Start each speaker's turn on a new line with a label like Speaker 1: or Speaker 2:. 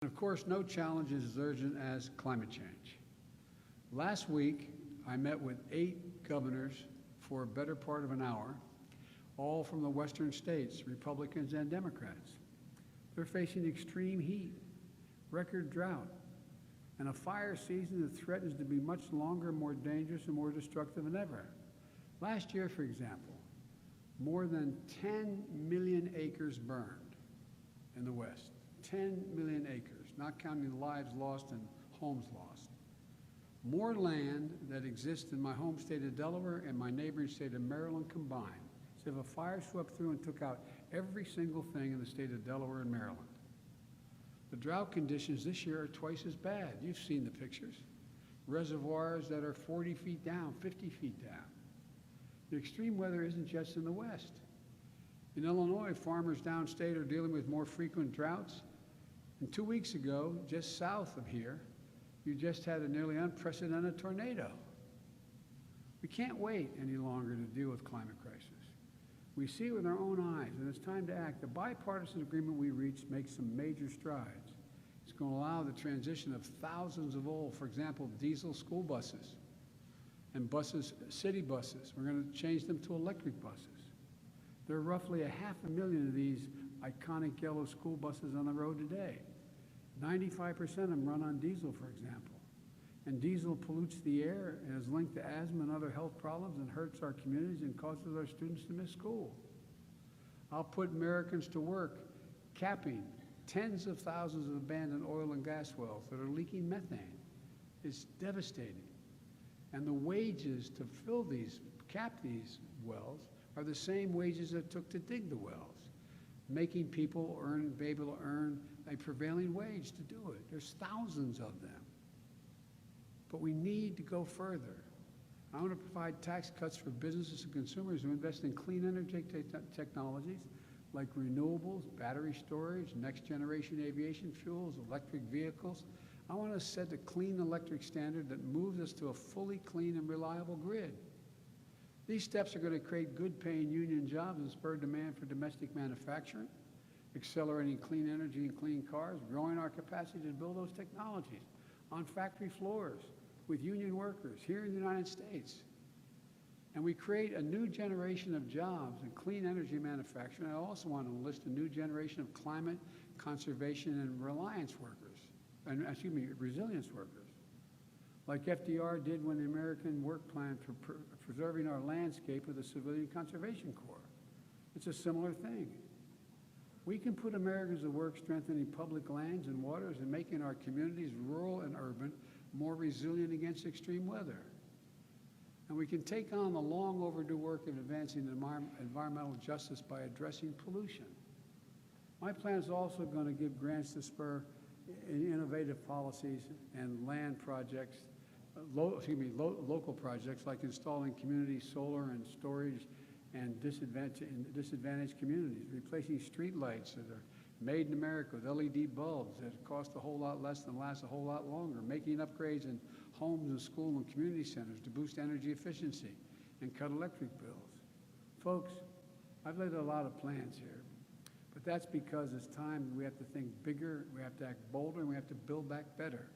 Speaker 1: Of course, no challenge is as urgent as climate change. Last week, I met with 8 governors for a better part of an hour, all from the western states, Republicans and Democrats. They're facing extreme heat, record drought, and a fire season that threatens to be much longer, more dangerous, and more destructive than ever. Last year, for example, more than 10 million acres burned in the West. 10 million acres, not counting the lives lost and homes lost. More land that exists in my home state of Delaware and my neighboring state of Maryland combined. So if a fire swept through and took out every single thing in the state of Delaware and Maryland. The drought conditions this year are twice as bad. You've seen the pictures. Reservoirs that are 40 feet down, 50 feet down. The extreme weather isn't just in the West. In Illinois, farmers downstate are dealing with more frequent droughts. And 2 weeks ago, just south of here, you just had a nearly unprecedented tornado. We can't wait any longer to deal with climate crisis. We see it with our own eyes, and it's time to act. The bipartisan agreement we reached makes some major strides. It's going to allow the transition of thousands of old, for example, diesel school buses and buses, city buses. We're going to change them to electric buses. There are roughly 500,000 of these iconic yellow school buses on the road today. 95% of them run on diesel, for example. And diesel pollutes the air and is linked to asthma and other health problems and hurts our communities and causes our students to miss school. I'll put Americans to work capping tens of thousands of abandoned oil and gas wells that are leaking methane. It's devastating. And the wages to cap these wells are the same wages that it took to dig the wells, making people be able to earn a prevailing wage to do it. There's thousands of them. But we need to go further. I want to provide tax cuts for businesses and consumers who invest in clean energy technologies like renewables, battery storage, next generation aviation fuels, electric vehicles. I want to set a clean electric standard that moves us to a fully clean and reliable grid. These steps are going to create good-paying union jobs and spur demand for domestic manufacturing, accelerating clean energy and clean cars, growing our capacity to build those technologies on factory floors with union workers here in the United States. And we create a new generation of jobs in clean energy manufacturing. I also want to enlist a new generation of climate conservation and resilience workers. Like FDR did when the American Work Plan for preserving our landscape with the Civilian Conservation Corps. It's a similar thing. We can put Americans to work strengthening public lands and waters and making our communities, rural and urban, more resilient against extreme weather. And we can take on the long overdue work of advancing environmental justice by addressing pollution. My plan is also going to give grants to spur innovative policies and land projects, local projects like installing community solar and storage and disadvantaged communities, replacing street lights that are made in America with LED bulbs that cost a whole lot less and last a whole lot longer, making upgrades in homes and school and community centers to boost energy efficiency and cut electric bills. Folks, I've laid a lot of plans here, but that's because it's time we have to think bigger, we have to act bolder, and we have to build back better.